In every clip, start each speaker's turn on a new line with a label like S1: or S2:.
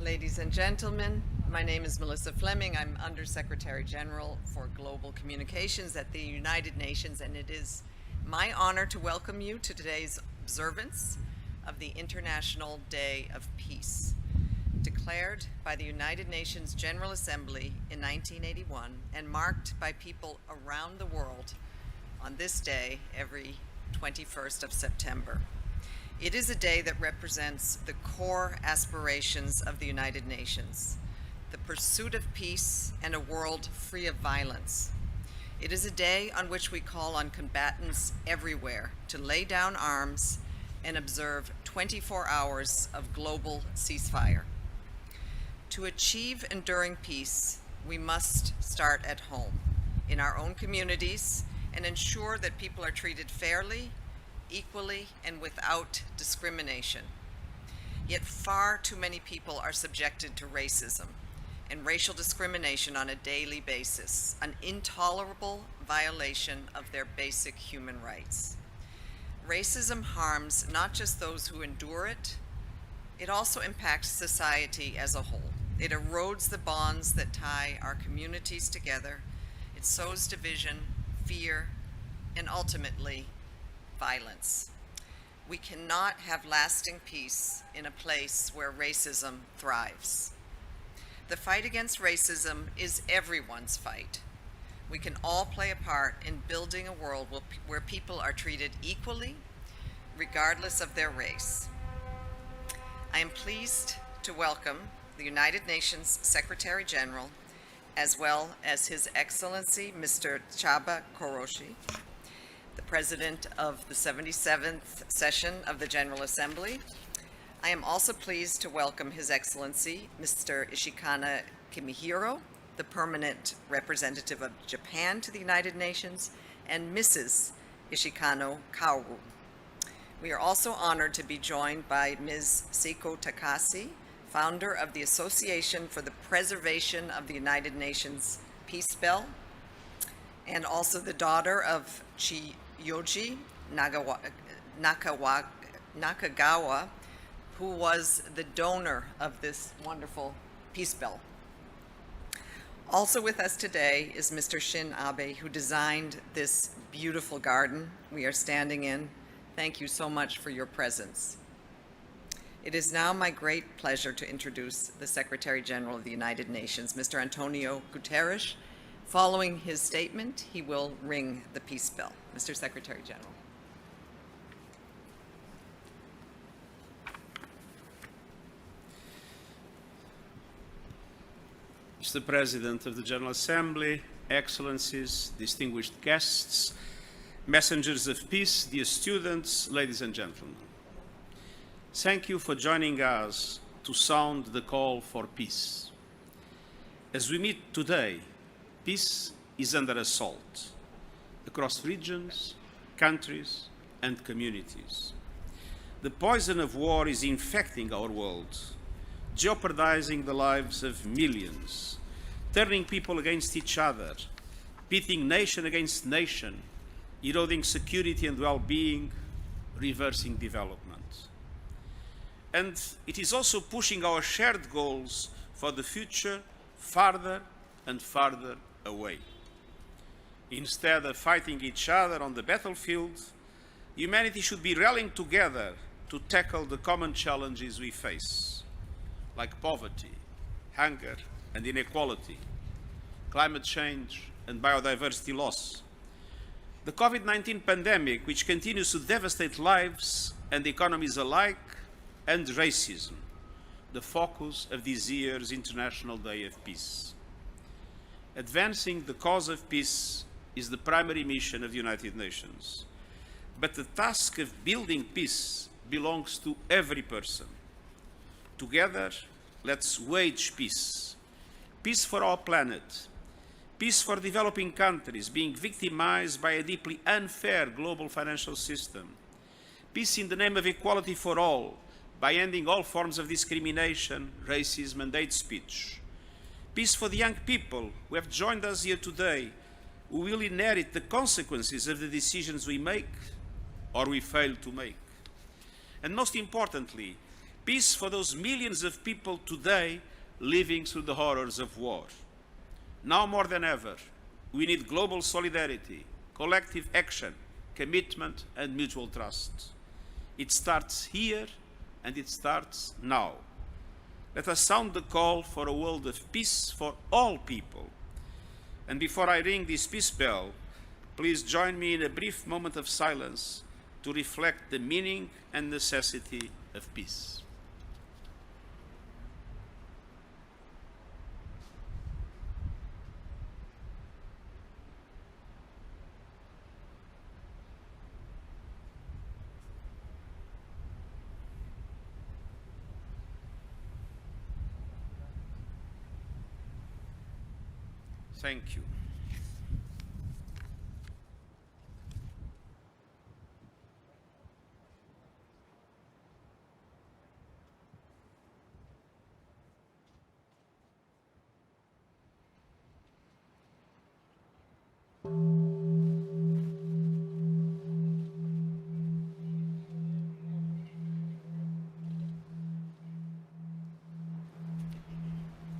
S1: Ladies and gentlemen, my name is Melissa Fleming. I'm Undersecretary General for Global Communications at the United Nations, and it is my honor to welcome you to today's observance of the International Day of Peace, declared by the United Nations General Assembly in 1981 and marked by people around the world on this day every 21st of September. It is a day that represents the core aspirations of the United Nations, the pursuit of peace and a world free of violence. It is a day on which we call on combatants everywhere to lay down arms and observe 24 hours of global ceasefire. To achieve enduring peace, we must start at home, in our own communities, and ensure that people are treated fairly, equally, and without discrimination. Yet far too many people are subjected to racism and racial discrimination on a daily basis, an intolerable violation of their basic human rights. Racism harms not just those who endure it, it also impacts society as a whole. It erodes the bonds that tie our communities together. It sows division, fear, and ultimately, violence. We cannot have lasting peace in a place where racism thrives. The fight against racism is everyone's fight. We can all play a part in building a world where people are treated equally, regardless of their race. I am pleased to welcome the United Nations Secretary General, as well as His Excellency, Mr. Csaba Kőrösi, the President of the 77th session of the General Assembly. I am also pleased to welcome His Excellency, Mr. Ishikana Kimihiro, the Permanent Representative of Japan to the United Nations, and Mrs. Ishikano Kaoru. We are also honored to be joined by Ms. Seiko Takase, founder of the Association for the Preservation of the United Nations Peace Bell, and also the daughter of Chiyoji Nakagawa, who was the donor of this wonderful Peace Bell. Also with us today is Mr. Shin Abe, who designed this beautiful garden we are standing in. Thank you so much for your presence. It is now my great pleasure to introduce the Secretary General of the United Nations, Mr. António Guterres. Following his statement, he will ring the peace bell. Mr. Secretary General.
S2: Mr. President of the General Assembly, Excellencies, distinguished guests, messengers of peace, dear students, ladies and gentlemen. Thank you for joining us to sound the call for peace. As we meet today, peace is under assault across regions, countries, and communities. The poison of war is infecting our world, jeopardizing the lives of millions, turning people against each other, pitting nation against nation, eroding security and well-being, reversing development. And it is also pushing our shared goals for the future farther and farther away. Instead of fighting each other on the battlefield, humanity should be rallying together to tackle the common challenges we face, like poverty, hunger and inequality, climate change and biodiversity loss, the COVID-19 pandemic, which continues to devastate lives and economies alike, and racism, the focus of this year's International Day of Peace. Advancing the cause of peace is the primary mission of the United Nations, but the task of building peace belongs to every person. Together, let's wage peace. Peace for our planet, peace for developing countries being victimized by a deeply unfair global financial system, peace in the name of equality for all, by ending all forms of discrimination, racism, and hate speech. Peace for the young people who have joined us here today, who will inherit the consequences of the decisions we make or we fail to make. And most importantly, Peace for those millions of people today living through the horrors of war. Now more than ever, we need global solidarity, collective action, commitment and mutual trust. It starts here and it starts now. Let us sound the call for a world of peace for all people. And before I ring this peace bell, please join me in a brief moment of silence to reflect the meaning and necessity of peace. Thank you.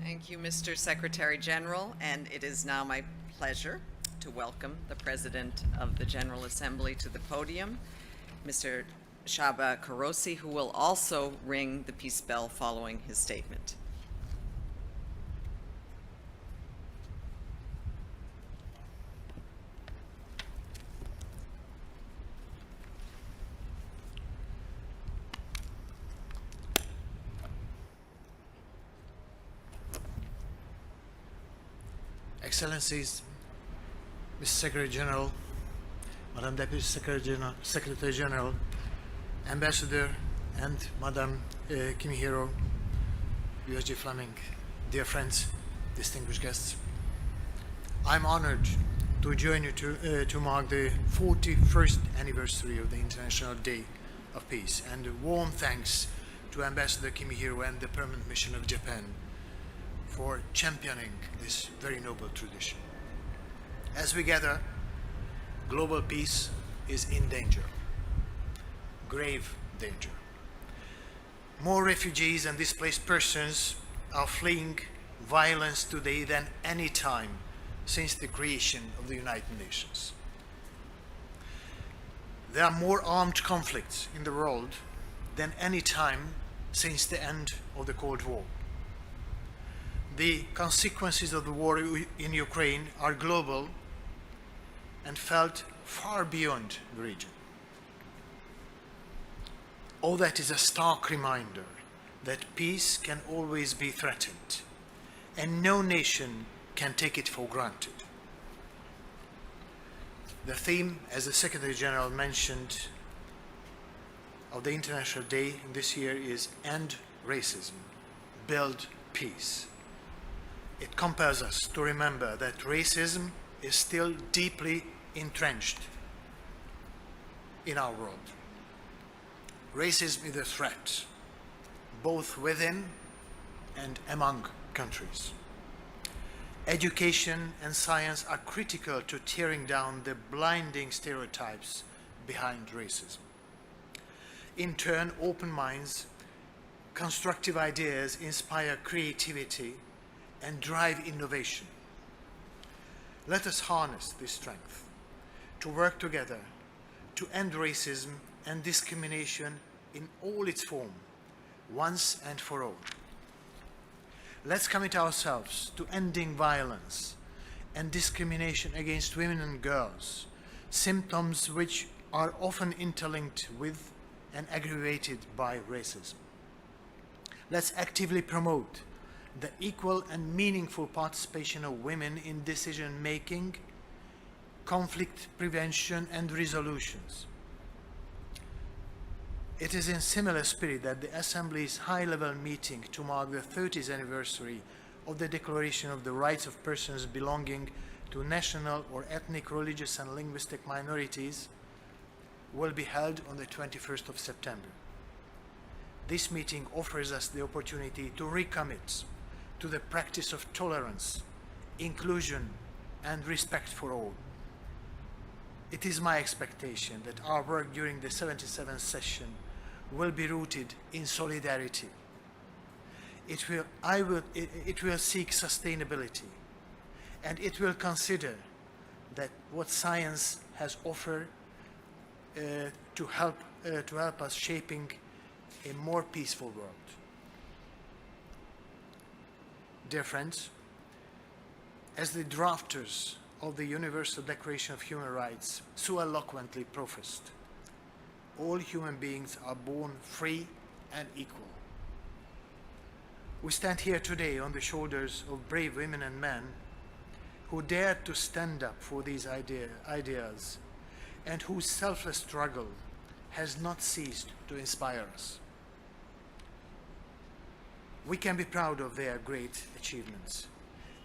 S1: Thank you, Mr. Secretary General, and it is now my pleasure to welcome the President of the General Assembly to the podium, Mr. Csaba Kőrösi, who will also ring the peace bell following his statement.
S3: Excellencies, Mr. Secretary General, Madam Deputy Secretary General, Ambassador, and Madam Kimihiro, USG Fleming, dear friends, distinguished guests. I'm honored to join you to mark the 41st anniversary of the International Day of Peace, and a warm thanks to Ambassador Kimihiro and the Permanent Mission of Japan for championing this very noble tradition. As we gather, global peace is in danger, grave danger. More refugees and displaced persons are fleeing violence today than any time since the creation of the United Nations. There are more armed conflicts in the world than any time since the end of the Cold War. The consequences of the war in Ukraine are global and felt far beyond the region. All that is a stark reminder that peace can always be threatened, and no nation can take it for granted. The theme, as the Secretary General mentioned, of the International Day this year is End Racism, Build Peace. It compels us to remember that racism is still deeply entrenched in our world. Racism is a threat, both within and among countries. Education and science are critical to tearing down the blinding stereotypes behind racism. In turn, open minds, constructive ideas inspire creativity and drive innovation. Let us harness this strength to work together to end racism and discrimination in all its form, once and for all. Let's commit ourselves to ending violence and discrimination against women and girls, symptoms which are often interlinked with and aggravated by racism. Let's actively promote the equal and meaningful participation of women in decision-making, conflict prevention and resolutions. It is in similar spirit that the Assembly's high-level meeting to mark the 30th anniversary of the Declaration of the Rights of Persons Belonging to National or Ethnic, Religious and Linguistic Minorities will be held on the 21st of September. This meeting offers us the opportunity to recommit to the practice of tolerance, inclusion, and respect for all. It is my expectation that our work during the 77th session will be rooted in solidarity. It will seek sustainability, and it will consider that what science has offered to help us shaping a more peaceful world. Dear friends, as the drafters of the Universal Declaration of Human Rights so eloquently professed, all human beings are born free and equal. We stand here today on the shoulders of brave women and men who dared to stand up for these ideas and whose selfless struggle has not ceased to inspire us. We can be proud of their great achievements,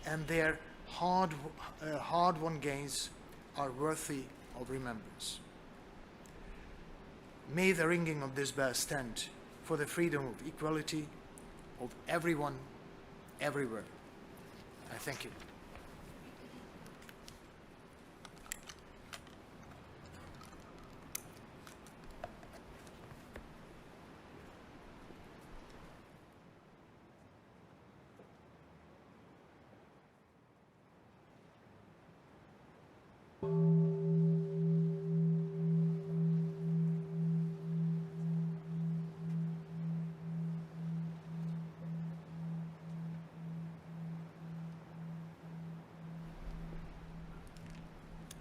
S3: and their hard-won gains are worthy of remembrance. May the ringing of this bell stand for the freedom of equality of everyone, everywhere. I thank you.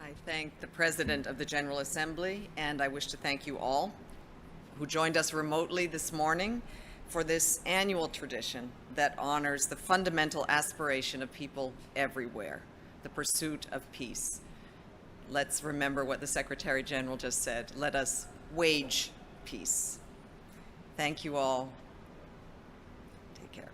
S1: I thank the President of the General Assembly, and I wish to thank you all who joined us remotely this morning for this annual tradition that honors the fundamental aspiration of people everywhere, the pursuit of peace. Let's remember what the Secretary General just said. Let us wage peace. Thank you all. Take care.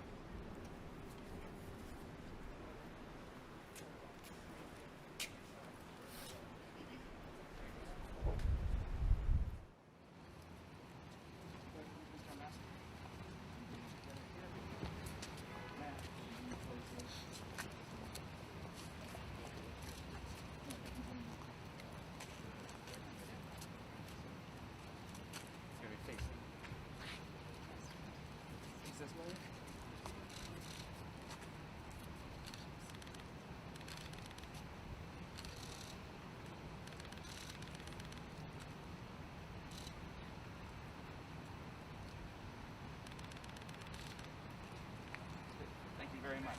S4: Thank you very much.